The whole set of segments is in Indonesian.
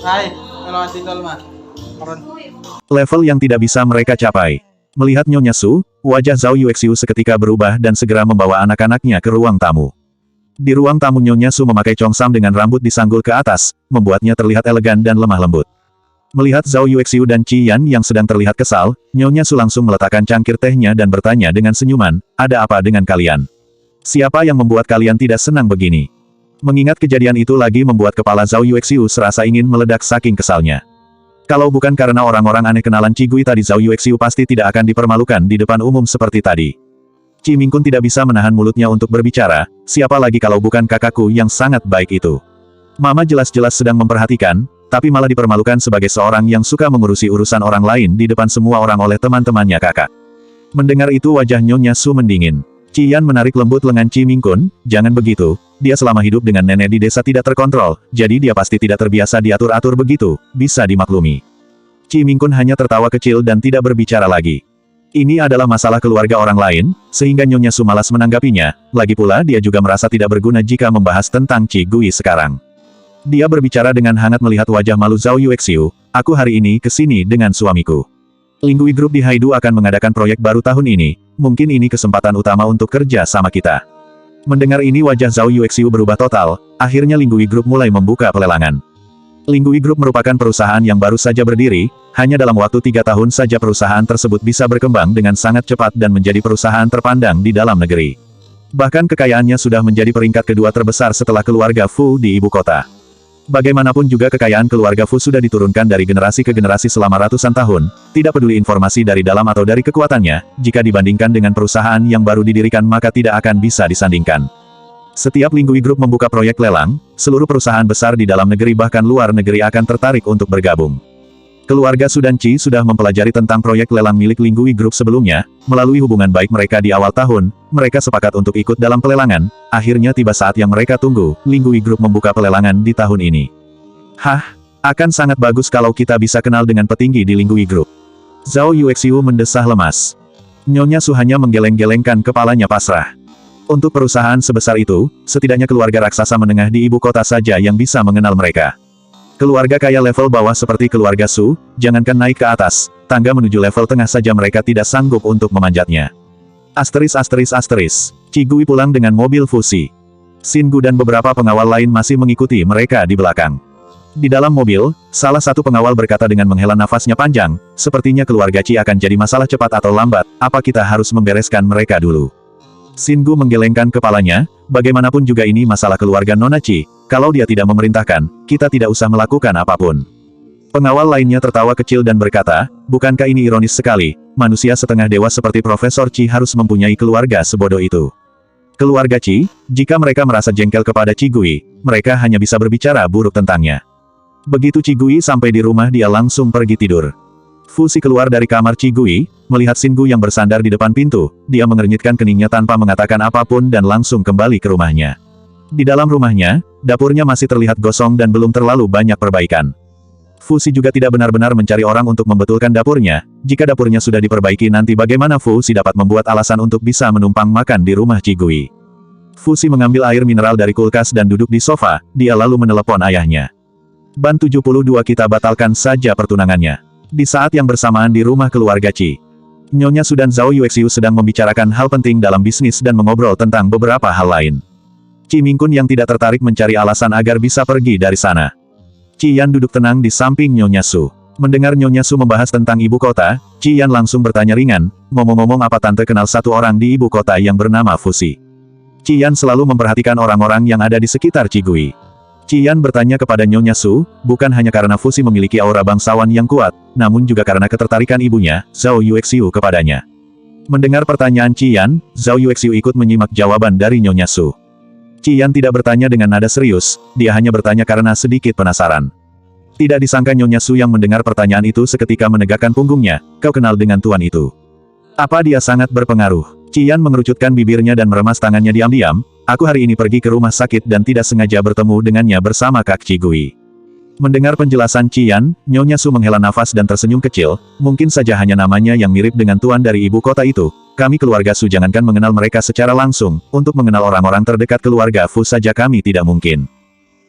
Hai, kalau tinggal mah. Orang Level yang tidak bisa mereka capai. Melihat Nyonya Su, wajah Zhao Yuexiu seketika berubah dan segera membawa anak-anaknya ke ruang tamu. Di ruang tamu Nyonya Su memakai congsam dengan rambut disanggul ke atas, membuatnya terlihat elegan dan lemah lembut. Melihat Zhao Yuexiu dan Qi Yan yang sedang terlihat kesal, Nyonya Su langsung meletakkan cangkir tehnya dan bertanya dengan senyuman, "Ada apa dengan kalian? Siapa yang membuat kalian tidak senang begini?" Mengingat kejadian itu lagi membuat kepala Zhao Yuexiu serasa ingin meledak saking kesalnya. Kalau bukan karena orang-orang aneh kenalan Qi Gui tadi, Zhao Yuexiu pasti tidak akan dipermalukan di depan umum seperti tadi. Qi Mingkun tidak bisa menahan mulutnya untuk berbicara, siapa lagi kalau bukan kakakku yang sangat baik itu. Mama jelas-jelas sedang memperhatikan, tapi malah dipermalukan sebagai seorang yang suka mengurusi urusan orang lain di depan semua orang oleh teman-temannya kakak. Mendengar itu wajah Nyonya Su mendingin. Qi Yan menarik lembut lengan Qi Mingkun, "Jangan begitu, dia selama hidup dengan nenek di desa tidak terkontrol, jadi dia pasti tidak terbiasa diatur-atur begitu, bisa dimaklumi." Qi Mingkun hanya tertawa kecil dan tidak berbicara lagi. Ini adalah masalah keluarga orang lain, sehingga Nyonya Su malas menanggapinya, lagi pula dia juga merasa tidak berguna jika membahas tentang Qi Gui sekarang. Dia berbicara dengan hangat melihat wajah malu Zhao Yuexiu, "Aku hari ini ke sini dengan suamiku. Linggui Group di Haidu akan mengadakan proyek baru tahun ini, mungkin ini kesempatan utama untuk kerja sama kita." Mendengar ini wajah Zhao Yuexiu berubah total, akhirnya Linggui Group mulai membuka pelelangan. Linggui Group merupakan perusahaan yang baru saja berdiri, hanya dalam waktu 3 tahun saja perusahaan tersebut bisa berkembang dengan sangat cepat dan menjadi perusahaan terpandang di dalam negeri. Bahkan kekayaannya sudah menjadi peringkat kedua terbesar setelah keluarga Fu di ibu kota. Bagaimanapun juga kekayaan keluarga Fu sudah diturunkan dari generasi ke generasi selama ratusan tahun, tidak peduli informasi dari dalam atau dari kekuatannya, jika dibandingkan dengan perusahaan yang baru didirikan maka tidak akan bisa disandingkan. Setiap Linggui Group membuka proyek lelang, seluruh perusahaan besar di dalam negeri bahkan luar negeri akan tertarik untuk bergabung. Keluarga Su dan Qi sudah mempelajari tentang proyek lelang milik Linggui Group sebelumnya, melalui hubungan baik mereka di awal tahun, mereka sepakat untuk ikut dalam pelelangan, akhirnya tiba saat yang mereka tunggu, Linggui Group membuka pelelangan di tahun ini. Hah, akan sangat bagus kalau kita bisa kenal dengan petinggi di Linggui Group. Zhao Yuexiu mendesah lemas. Nyonya Su hanya menggeleng-gelengkan kepalanya pasrah. Untuk perusahaan sebesar itu, setidaknya keluarga raksasa menengah di ibu kota saja yang bisa mengenal mereka. Keluarga kaya level bawah seperti keluarga Su, jangankan naik ke atas, tangga menuju level tengah saja mereka tidak sanggup untuk memanjatnya. Qi Gui pulang dengan mobil fusi. Xin Gu dan beberapa pengawal lain masih mengikuti mereka di belakang. Di dalam mobil, salah satu pengawal berkata dengan menghela nafasnya panjang, "Sepertinya keluarga Qi akan jadi masalah cepat atau lambat, apa kita harus membereskan mereka dulu?" Xin Gu menggelengkan kepalanya, bagaimanapun juga ini masalah keluarga Nona Qi, kalau dia tidak memerintahkan, kita tidak usah melakukan apapun. Pengawal lainnya tertawa kecil dan berkata, "Bukankah ini ironis sekali, manusia setengah dewa seperti Profesor Qi harus mempunyai keluarga sebodoh itu. Keluarga Qi, jika mereka merasa jengkel kepada Qi Gui, mereka hanya bisa berbicara buruk tentangnya." Begitu Qi Gui sampai di rumah dia langsung pergi tidur. Fusi keluar dari kamar Qi Gui, melihat Xin Gu yang bersandar di depan pintu, dia mengernyitkan keningnya tanpa mengatakan apapun dan langsung kembali ke rumahnya. Di dalam rumahnya, dapurnya masih terlihat gosong dan belum terlalu banyak perbaikan. Fusi juga tidak benar-benar mencari orang untuk membetulkan dapurnya, jika dapurnya sudah diperbaiki nanti bagaimana Fusi dapat membuat alasan untuk bisa menumpang makan di rumah Qi Gui. Fusi mengambil air mineral dari kulkas dan duduk di sofa, dia lalu menelepon ayahnya. "Ban 72 kita batalkan saja pertunangannya." Di saat yang bersamaan di rumah keluarga Qi, Nyonya Su dan Zhao Yuexiu sedang membicarakan hal penting dalam bisnis dan mengobrol tentang beberapa hal lain. Qi Mingkun yang tidak tertarik mencari alasan agar bisa pergi dari sana. Qi Yan duduk tenang di samping Nyonya Su. Mendengar Nyonya Su membahas tentang ibu kota, Qi Yan langsung bertanya ringan, "Ngomong-ngomong apa tante kenal satu orang di ibu kota yang bernama Fusi?" Qi Yan selalu memperhatikan orang-orang yang ada di sekitar Qi Gui. Qi Yan bertanya kepada Nyonya Su, bukan hanya karena Fusi memiliki aura bangsawan yang kuat, namun juga karena ketertarikan ibunya, Zhao Yuexiu kepadanya. Mendengar pertanyaan Qi Yan, Zhao Yuexiu ikut menyimak jawaban dari Nyonya Su. Qi Yan tidak bertanya dengan nada serius, dia hanya bertanya karena sedikit penasaran. Tidak disangka Nyonya Su yang mendengar pertanyaan itu seketika menegakkan punggungnya, "Kau kenal dengan tuan itu? Apa dia sangat berpengaruh?" Qi Yan mengerucutkan bibirnya dan meremas tangannya diam-diam, "Aku hari ini pergi ke rumah sakit dan tidak sengaja bertemu dengannya bersama Kak Qi Gui." Mendengar penjelasan Qi Yan, Nyonya Su menghela nafas dan tersenyum kecil, "Mungkin saja hanya namanya yang mirip dengan tuan dari ibu kota itu. Kami keluarga Su jangankan mengenal mereka secara langsung, untuk mengenal orang-orang terdekat keluarga Fu saja kami tidak mungkin."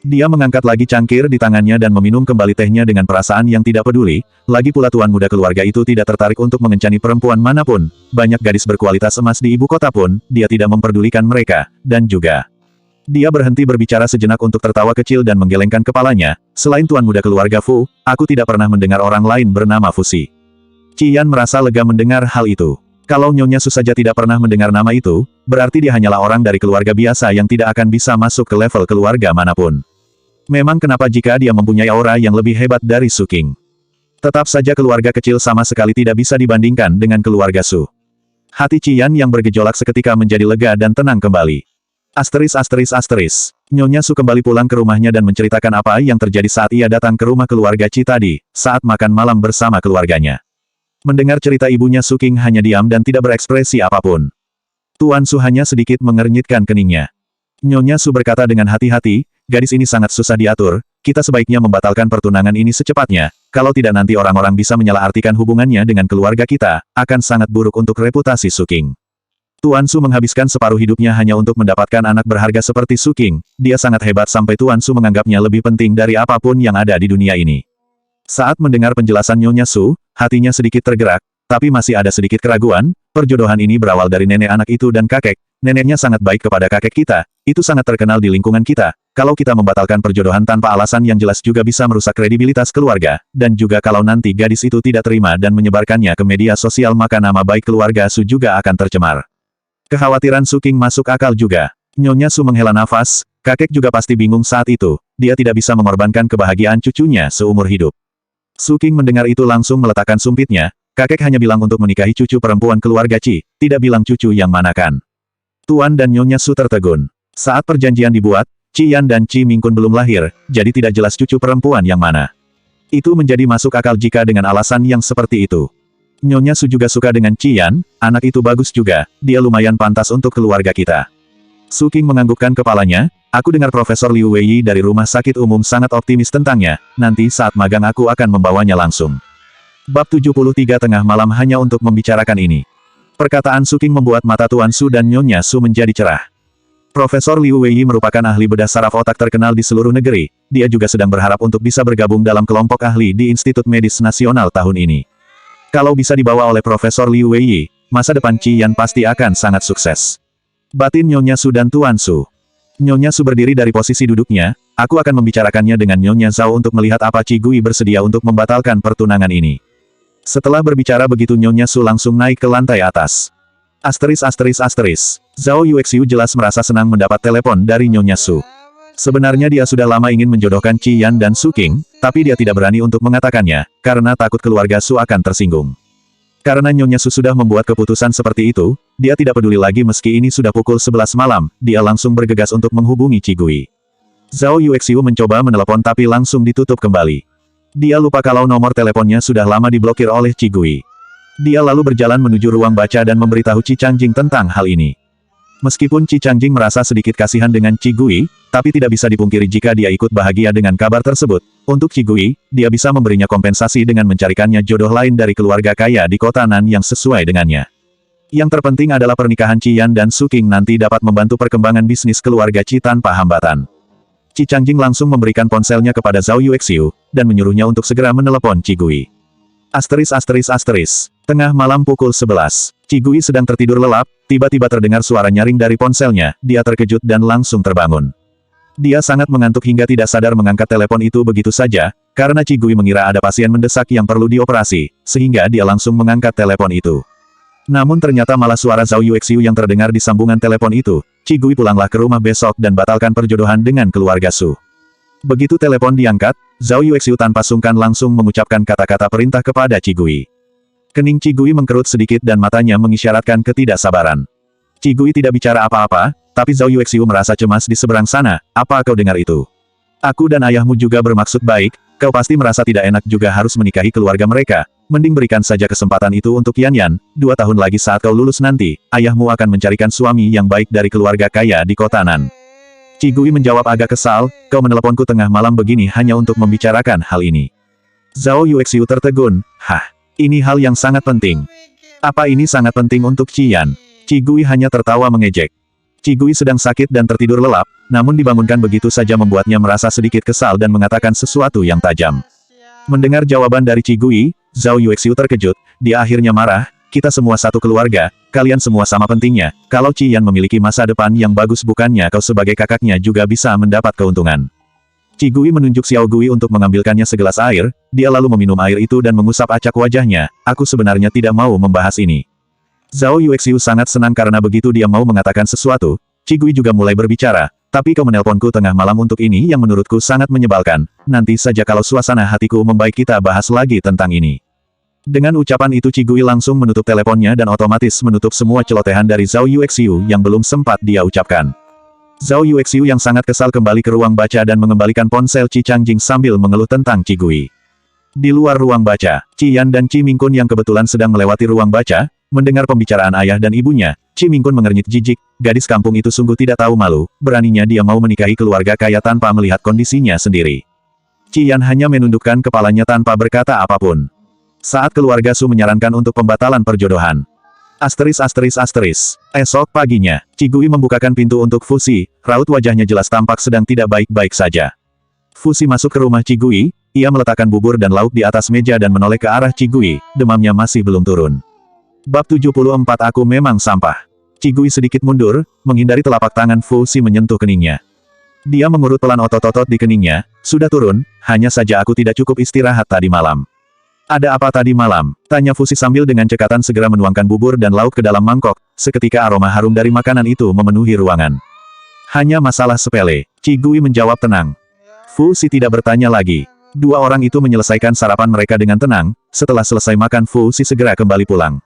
Dia mengangkat lagi cangkir di tangannya dan meminum kembali tehnya dengan perasaan yang tidak peduli, lagi pula tuan muda keluarga itu tidak tertarik untuk mengencani perempuan manapun, banyak gadis berkualitas emas di ibu kota pun, dia tidak memperdulikan mereka, dan juga. Dia berhenti berbicara sejenak untuk tertawa kecil dan menggelengkan kepalanya, selain tuan muda keluarga Fu, aku tidak pernah mendengar orang lain bernama Fusi. Qian merasa lega mendengar hal itu. Kalau Nyonya Su saja tidak pernah mendengar nama itu, berarti dia hanyalah orang dari keluarga biasa yang tidak akan bisa masuk ke level keluarga manapun. Memang kenapa jika dia mempunyai aura yang lebih hebat dari Su King? Tetap saja keluarga kecil sama sekali tidak bisa dibandingkan dengan keluarga Su. Hati Qian yang bergejolak seketika menjadi lega dan tenang kembali. Nyonya Su kembali pulang ke rumahnya dan menceritakan apa yang terjadi saat ia datang ke rumah keluarga Qi tadi, saat makan malam bersama keluarganya. Mendengar cerita ibunya Su King hanya diam dan tidak berekspresi apapun. Tuan Su hanya sedikit mengernyitkan keningnya. Nyonya Su berkata dengan hati-hati, gadis ini sangat susah diatur, kita sebaiknya membatalkan pertunangan ini secepatnya, kalau tidak nanti orang-orang bisa menyalahartikan hubungannya dengan keluarga kita, akan sangat buruk untuk reputasi Su King. Tuan Su menghabiskan separuh hidupnya hanya untuk mendapatkan anak berharga seperti Su King, dia sangat hebat sampai Tuan Su menganggapnya lebih penting dari apapun yang ada di dunia ini. Saat mendengar penjelasan Nyonya Su, hatinya sedikit tergerak, tapi masih ada sedikit keraguan, perjodohan ini berawal dari nenek anak itu dan kakek, neneknya sangat baik kepada kakek kita, itu sangat terkenal di lingkungan kita, kalau kita membatalkan perjodohan tanpa alasan yang jelas juga bisa merusak kredibilitas keluarga, dan juga kalau nanti gadis itu tidak terima dan menyebarkannya ke media sosial maka nama baik keluarga Su juga akan tercemar. Kekhawatiran Su King masuk akal juga. Nyonya Su menghela nafas, kakek juga pasti bingung saat itu, dia tidak bisa mengorbankan kebahagiaan cucunya seumur hidup. Su King mendengar itu langsung meletakkan sumpitnya, kakek hanya bilang untuk menikahi cucu perempuan keluarga Qi, tidak bilang cucu yang manakan. Tuan dan Nyonya Su tertegun. Saat perjanjian dibuat, Qian dan Qi Mingkun belum lahir, jadi tidak jelas cucu perempuan yang mana. Itu menjadi masuk akal jika dengan alasan yang seperti itu. Nyonya Su juga suka dengan Qian, anak itu bagus juga, dia lumayan pantas untuk keluarga kita. Su King menganggukkan kepalanya, aku dengar Profesor Liu Weiyi dari rumah sakit umum sangat optimis tentangnya, nanti saat magang aku akan membawanya langsung. Bab 73 tengah malam hanya untuk membicarakan ini. Perkataan Su King membuat mata Tuan Su dan Nyonya Su menjadi cerah. Profesor Liu Weiyi merupakan ahli bedah saraf otak terkenal di seluruh negeri, dia juga sedang berharap untuk bisa bergabung dalam kelompok ahli di Institut Medis Nasional tahun ini. Kalau bisa dibawa oleh Profesor Liu Weiyi, masa depan Qian pasti akan sangat sukses. Batin Nyonya Su dan Tuan Su. Nyonya Su berdiri dari posisi duduknya, aku akan membicarakannya dengan Nyonya Zhao untuk melihat apa Qi Gui bersedia untuk membatalkan pertunangan ini. Setelah berbicara begitu Nyonya Su langsung naik ke lantai atas. Zhao Yuexiu jelas merasa senang mendapat telepon dari Nyonya Su. Sebenarnya dia sudah lama ingin menjodohkan Qian dan Su King, tapi dia tidak berani untuk mengatakannya, karena takut keluarga Su akan tersinggung. Karena Nyonya Su sudah membuat keputusan seperti itu, dia tidak peduli lagi meski ini sudah pukul 11 malam, dia langsung bergegas untuk menghubungi Qi Gui. Zhao Yuexiu mencoba menelepon tapi langsung ditutup kembali. Dia lupa kalau nomor teleponnya sudah lama diblokir oleh Qi Gui. Dia lalu berjalan menuju ruang baca dan memberitahu Qi Changjing tentang hal ini. Meskipun Qi Changjing merasa sedikit kasihan dengan Qi Gui, tapi tidak bisa dipungkiri jika dia ikut bahagia dengan kabar tersebut. Untuk Qi Gui, dia bisa memberinya kompensasi dengan mencarikannya jodoh lain dari keluarga kaya di kota Nan yang sesuai dengannya. Yang terpenting adalah pernikahan Qian dan Su King nanti dapat membantu perkembangan bisnis keluarga Qi tanpa hambatan. Qi Changjing langsung memberikan ponselnya kepada Zhao Yuexiu, dan menyuruhnya untuk segera menelepon Qi Gui. Tengah malam pukul 11. Qi Gui sedang tertidur lelap, tiba-tiba terdengar suara nyaring dari ponselnya, dia terkejut dan langsung terbangun. Dia sangat mengantuk hingga tidak sadar mengangkat telepon itu begitu saja, karena Qi Gui mengira ada pasien mendesak yang perlu dioperasi, sehingga dia langsung mengangkat telepon itu. Namun ternyata malah suara Zhao Yuexiu yang terdengar di sambungan telepon itu. Qi Gui pulanglah ke rumah besok dan batalkan perjodohan dengan keluarga Su. Begitu telepon diangkat, Zhao Yuexiu tanpa sungkan langsung mengucapkan kata-kata perintah kepada Qi Gui. Kening Qi Gui mengkerut sedikit dan matanya mengisyaratkan ketidaksabaran. Qi Gui tidak bicara apa-apa, tapi Zhao Yuexiu merasa cemas di seberang sana, apa kau dengar itu? Aku dan ayahmu juga bermaksud baik, kau pasti merasa tidak enak juga harus menikahi keluarga mereka, mending berikan saja kesempatan itu untuk Yan Yan, 2 tahun lagi saat kau lulus nanti, ayahmu akan mencarikan suami yang baik dari keluarga kaya di kota Nan. Qi Gui menjawab agak kesal, kau meneleponku tengah malam begini hanya untuk membicarakan hal ini. Zhao Yuexiu tertegun, ini hal yang sangat penting. Apa ini sangat penting untuk Qian? Qi Gui hanya tertawa mengejek. Gui sedang sakit dan tertidur lelap, namun dibangunkan begitu saja membuatnya merasa sedikit kesal dan mengatakan sesuatu yang tajam. Mendengar jawaban dari Gui, Zhao Yuexiu terkejut, dia akhirnya marah, kita semua satu keluarga, kalian semua sama pentingnya, kalau Qian memiliki masa depan yang bagus bukannya kau sebagai kakaknya juga bisa mendapat keuntungan. Gui menunjuk Xiao Gui untuk mengambilkannya segelas air, dia lalu meminum air itu dan mengusap acak wajahnya, aku sebenarnya tidak mau membahas ini. Zhao Yuexiu sangat senang karena begitu dia mau mengatakan sesuatu, Gui juga mulai berbicara, tapi kau menelponku tengah malam untuk ini yang menurutku sangat menyebalkan, nanti saja kalau suasana hatiku membaik kita bahas lagi tentang ini. Dengan ucapan itu Gui langsung menutup teleponnya dan otomatis menutup semua celotehan dari Zhao Yuexiu yang belum sempat dia ucapkan. Zhao Yuexiu yang sangat kesal kembali ke ruang baca dan mengembalikan ponsel Qi Changjing sambil mengeluh tentang Gui. Di luar ruang baca, Qian dan Qi Mingkun yang kebetulan sedang melewati ruang baca, mendengar pembicaraan ayah dan ibunya, Qi Mingkun mengernyit jijik, gadis kampung itu sungguh tidak tahu malu, beraninya dia mau menikahi keluarga kaya tanpa melihat kondisinya sendiri. Qian hanya menundukkan kepalanya tanpa berkata apapun. Saat keluarga Su menyarankan untuk pembatalan perjodohan. Esok paginya, Gui membukakan pintu untuk Fusi, raut wajahnya jelas tampak sedang tidak baik-baik saja. Fusi masuk ke rumah Gui, ia meletakkan bubur dan lauk di atas meja dan menoleh ke arah Gui, demamnya masih belum turun. Bab 74 Aku memang sampah. Gui sedikit mundur, menghindari telapak tangan Fusi menyentuh keningnya. Dia mengurut pelan otot-otot di keningnya, sudah turun, hanya saja aku tidak cukup istirahat tadi malam. Ada apa tadi malam? Tanya Fusi sambil dengan cekatan segera menuangkan bubur dan lauk ke dalam mangkok, seketika aroma harum dari makanan itu memenuhi ruangan. Hanya masalah sepele, Gui menjawab tenang. Fusi tidak bertanya lagi. Dua orang itu menyelesaikan sarapan mereka dengan tenang, setelah selesai makan Fusi segera kembali pulang.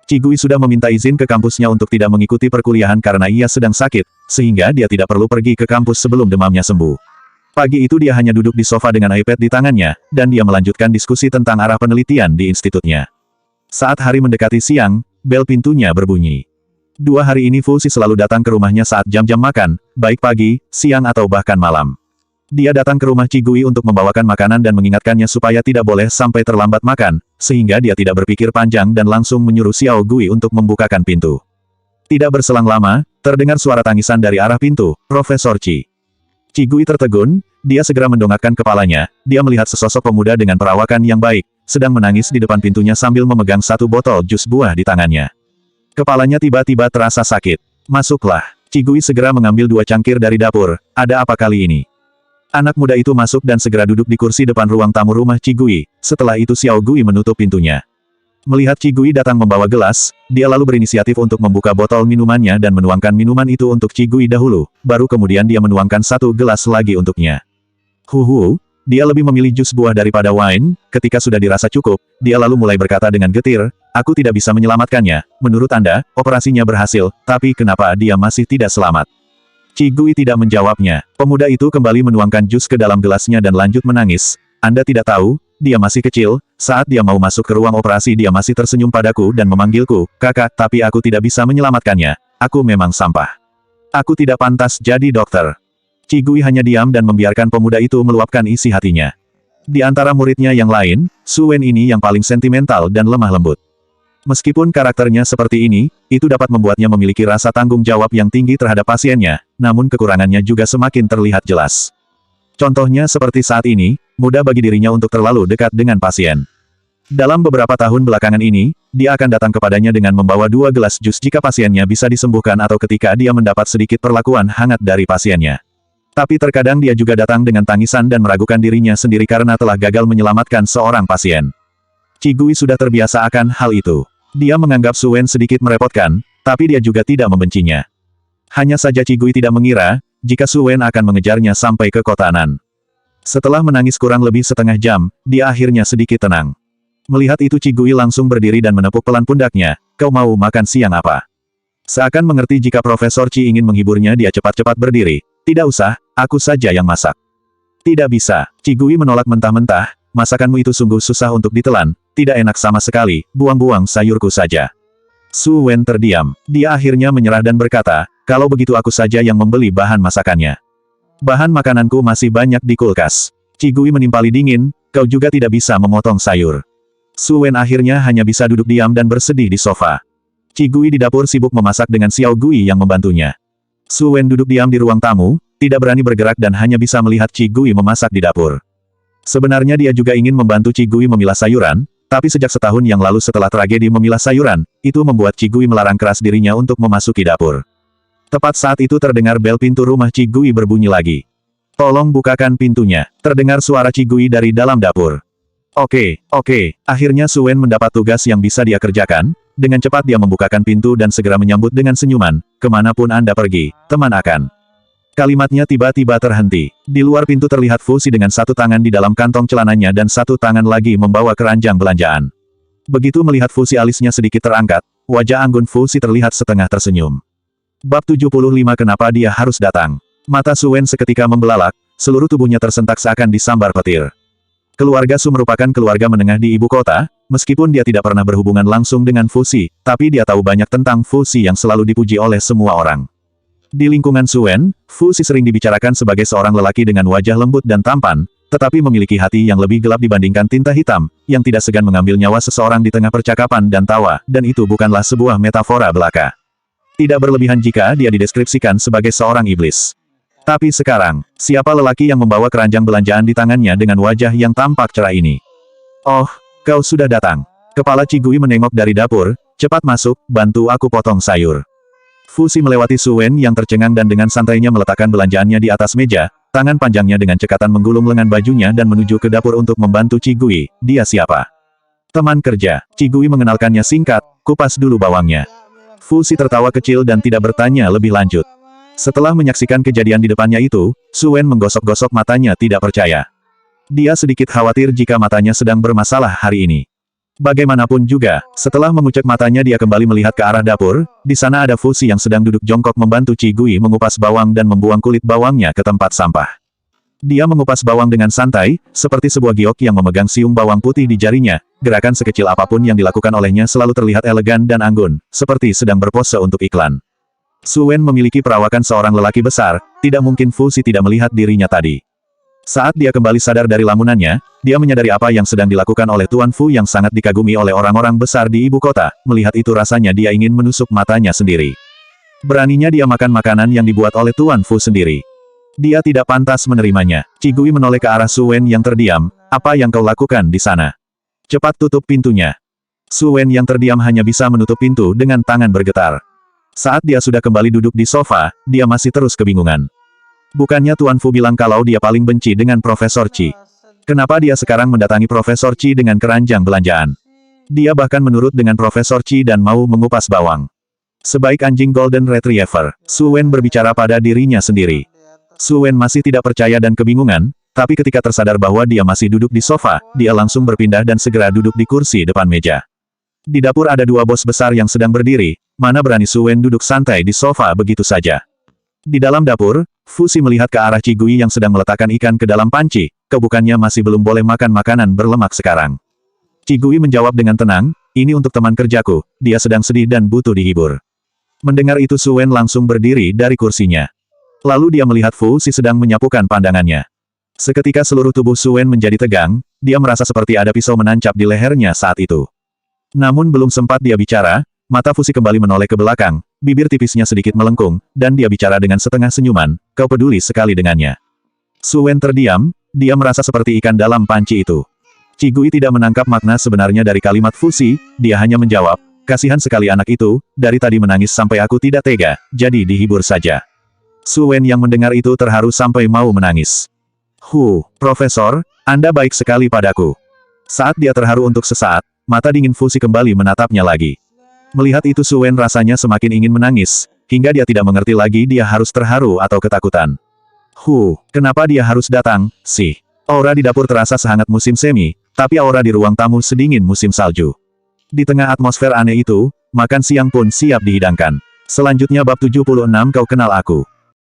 Gui sudah meminta izin ke kampusnya untuk tidak mengikuti perkuliahan karena ia sedang sakit, sehingga dia tidak perlu pergi ke kampus sebelum demamnya sembuh. Pagi itu dia hanya duduk di sofa dengan iPad di tangannya, dan dia melanjutkan diskusi tentang arah penelitian di institutnya. Saat hari mendekati siang, bel pintunya berbunyi. 2 hari ini Fusi selalu datang ke rumahnya saat jam-jam makan, baik pagi, siang atau bahkan malam. Dia datang ke rumah Gui untuk membawakan makanan dan mengingatkannya supaya tidak boleh sampai terlambat makan, sehingga dia tidak berpikir panjang dan langsung menyuruh Xiao Gui untuk membukakan pintu. Tidak berselang lama, terdengar suara tangisan dari arah pintu, Profesor Qi. Gui tertegun, dia segera mendongakkan kepalanya, dia melihat sesosok pemuda dengan perawakan yang baik, sedang menangis di depan pintunya sambil memegang satu botol jus buah di tangannya. Kepalanya tiba-tiba terasa sakit. Masuklah. Gui segera mengambil 2 cangkir dari dapur, ada apa kali ini? Anak muda itu masuk dan segera duduk di kursi depan ruang tamu rumah Gui, setelah itu Xiao Gui menutup pintunya. Melihat Gui datang membawa gelas, dia lalu berinisiatif untuk membuka botol minumannya dan menuangkan minuman itu untuk Gui dahulu, baru kemudian dia menuangkan 1 gelas lagi untuknya. Dia lebih memilih jus buah daripada wine, ketika sudah dirasa cukup, dia lalu mulai berkata dengan getir, aku tidak bisa menyelamatkannya, menurut Anda, operasinya berhasil, tapi kenapa dia masih tidak selamat? Gui tidak menjawabnya. Pemuda itu kembali menuangkan jus ke dalam gelasnya dan lanjut menangis. Anda tidak tahu, dia masih kecil, saat dia mau masuk ke ruang operasi dia masih tersenyum padaku dan memanggilku, kakak, tapi aku tidak bisa menyelamatkannya. Aku memang sampah. Aku tidak pantas jadi dokter. Gui hanya diam dan membiarkan pemuda itu meluapkan isi hatinya. Di antara muridnya yang lain, Su Wen ini yang paling sentimental dan lemah lembut. Meskipun karakternya seperti ini, itu dapat membuatnya memiliki rasa tanggung jawab yang tinggi terhadap pasiennya, namun kekurangannya juga semakin terlihat jelas. Contohnya seperti saat ini, mudah bagi dirinya untuk terlalu dekat dengan pasien. Dalam beberapa tahun belakangan ini, dia akan datang kepadanya dengan membawa 2 gelas jus jika pasiennya bisa disembuhkan atau ketika dia mendapat sedikit perlakuan hangat dari pasiennya. Tapi terkadang dia juga datang dengan tangisan dan meragukan dirinya sendiri karena telah gagal menyelamatkan seorang pasien. Gui sudah terbiasa akan hal itu. Dia menganggap Su Wen sedikit merepotkan, tapi dia juga tidak membencinya. Hanya saja Gui tidak mengira, jika Su Wen akan mengejarnya sampai ke kota Nan. Setelah menangis kurang lebih setengah jam, dia akhirnya sedikit tenang. Melihat itu Gui langsung berdiri dan menepuk pelan pundaknya, kau mau makan siang apa? Seakan mengerti jika Profesor Qi ingin menghiburnya dia cepat-cepat berdiri. Tidak usah, aku saja yang masak. Tidak bisa, Gui menolak mentah-mentah, masakanmu itu sungguh susah untuk ditelan, tidak enak sama sekali, buang-buang sayurku saja. Su Wen terdiam. Dia akhirnya menyerah dan berkata, kalau begitu aku saja yang membeli bahan masakannya. Bahan makananku masih banyak di kulkas. Gui menimpali dingin, kau juga tidak bisa memotong sayur. Su Wen akhirnya hanya bisa duduk diam dan bersedih di sofa. Gui di dapur sibuk memasak dengan Xiao Gui yang membantunya. Su Wen duduk diam di ruang tamu, tidak berani bergerak dan hanya bisa melihat Qi Gui memasak di dapur. Sebenarnya dia juga ingin membantu Qi Gui memilah sayuran, tapi sejak setahun yang lalu setelah tragedi memilah sayuran, itu membuat Qi Gui melarang keras dirinya untuk memasuki dapur. Tepat saat itu terdengar bel pintu rumah Qi Gui berbunyi lagi. "Tolong bukakan pintunya," terdengar suara Qi Gui dari dalam dapur. Oke. Akhirnya Su Wen mendapat tugas yang bisa dia kerjakan. Dengan cepat dia membukakan pintu dan segera menyambut dengan senyuman, "Kemanapun Anda pergi, teman akan." Kalimatnya tiba-tiba terhenti. Di luar pintu terlihat Fu Xi dengan satu tangan di dalam kantong celananya dan satu tangan lagi membawa keranjang belanjaan. Begitu melihat Fu Xi alisnya sedikit terangkat, wajah anggun Fu Xi terlihat setengah tersenyum. Bab 75 Kenapa dia harus datang? Mata Su Wen seketika membelalak, seluruh tubuhnya tersentak seakan disambar petir. Keluarga Su merupakan keluarga menengah di ibu kota, meskipun dia tidak pernah berhubungan langsung dengan Fu Xi, tapi dia tahu banyak tentang Fu Xi yang selalu dipuji oleh semua orang. Di lingkungan Su Wen, Fu Xi sering dibicarakan sebagai seorang lelaki dengan wajah lembut dan tampan, tetapi memiliki hati yang lebih gelap dibandingkan tinta hitam, yang tidak segan mengambil nyawa seseorang di tengah percakapan dan tawa, dan itu bukanlah sebuah metafora belaka. Tidak berlebihan jika dia dideskripsikan sebagai seorang iblis. Tapi sekarang, siapa lelaki yang membawa keranjang belanjaan di tangannya dengan wajah yang tampak cerah ini? "Oh, kau sudah datang." Kepala Qi Gui menengok dari dapur, "Cepat masuk, bantu aku potong sayur." Fu Xi melewati Su Wen yang tercengang dan dengan santainya meletakkan belanjaannya di atas meja, tangan panjangnya dengan cekatan menggulung lengan bajunya dan menuju ke dapur untuk membantu Qi Gui. "Dia siapa?" "Teman kerja." Qi Gui mengenalkannya singkat, "Kupas dulu bawangnya." Fu Xi tertawa kecil dan tidak bertanya lebih lanjut. Setelah menyaksikan kejadian di depannya itu, Su Wen menggosok-gosok matanya tidak percaya. Dia sedikit khawatir jika matanya sedang bermasalah hari ini. Bagaimanapun juga, setelah mengucek matanya dia kembali melihat ke arah dapur, di sana ada Fu Xi yang sedang duduk jongkok membantu Qi Gui mengupas bawang dan membuang kulit bawangnya ke tempat sampah. Dia mengupas bawang dengan santai, seperti sebuah giok yang memegang siung bawang putih di jarinya. Gerakan sekecil apapun yang dilakukan olehnya selalu terlihat elegan dan anggun, seperti sedang berpose untuk iklan. Su Wen memiliki perawakan seorang lelaki besar, tidak mungkin Fu Xi tidak melihat dirinya tadi. Saat dia kembali sadar dari lamunannya, dia menyadari apa yang sedang dilakukan oleh Tuan Fu yang sangat dikagumi oleh orang-orang besar di ibu kota. Melihat itu rasanya dia ingin menusuk matanya sendiri. Beraninya dia makan makanan yang dibuat oleh Tuan Fu sendiri. Dia tidak pantas menerimanya. Qi Gui menoleh ke arah Su Wen yang terdiam. "Apa yang kau lakukan di sana? Cepat tutup pintunya." Su Wen yang terdiam hanya bisa menutup pintu dengan tangan bergetar. Saat dia sudah kembali duduk di sofa, dia masih terus kebingungan. Bukannya Tuan Fu bilang kalau dia paling benci dengan Profesor Qi. Kenapa dia sekarang mendatangi Profesor Qi dengan keranjang belanjaan? Dia bahkan menurut dengan Profesor Qi dan mau mengupas bawang. Sebaik anjing Golden Retriever, Su Wen berbicara pada dirinya sendiri. Su Wen masih tidak percaya dan kebingungan, tapi ketika tersadar bahwa dia masih duduk di sofa, dia langsung berpindah dan segera duduk di kursi depan meja. Di dapur ada dua bos besar yang sedang berdiri, mana berani Su Wen duduk santai di sofa begitu saja. Di dalam dapur, Fu Xi melihat ke arah Qi Gui yang sedang meletakkan ikan ke dalam panci, kebukannya masih belum boleh makan makanan berlemak sekarang. Qi Gui menjawab dengan tenang, "Ini untuk teman kerjaku, dia sedang sedih dan butuh dihibur." Mendengar itu Su Wen langsung berdiri dari kursinya. Lalu dia melihat Fu Xi sedang menyapukan pandangannya. Seketika seluruh tubuh Su Wen menjadi tegang, dia merasa seperti ada pisau menancap di lehernya saat itu. Namun belum sempat dia bicara, mata Fu Xi kembali menoleh ke belakang, bibir tipisnya sedikit melengkung, dan dia bicara dengan setengah senyuman, "Kau peduli sekali dengannya." Su Wen terdiam, dia merasa seperti ikan dalam panci itu. Qi Gui tidak menangkap makna sebenarnya dari kalimat Fu Xi, dia hanya menjawab, "Kasihan sekali anak itu, dari tadi menangis sampai aku tidak tega, jadi dihibur saja." Su Wen yang mendengar itu terharu sampai mau menangis. Profesor, Anda baik sekali padaku." Saat dia terharu untuk sesaat, mata dingin Fu Xi kembali menatapnya lagi. Melihat itu Su Wen rasanya semakin ingin menangis, hingga dia tidak mengerti lagi dia harus terharu atau ketakutan. Kenapa dia harus datang, sih? Aura di dapur terasa sehangat musim semi, tapi aura di ruang tamu sedingin musim salju. Di tengah atmosfer aneh itu, makan siang pun siap dihidangkan. Selanjutnya bab 76 Kau kenal aku.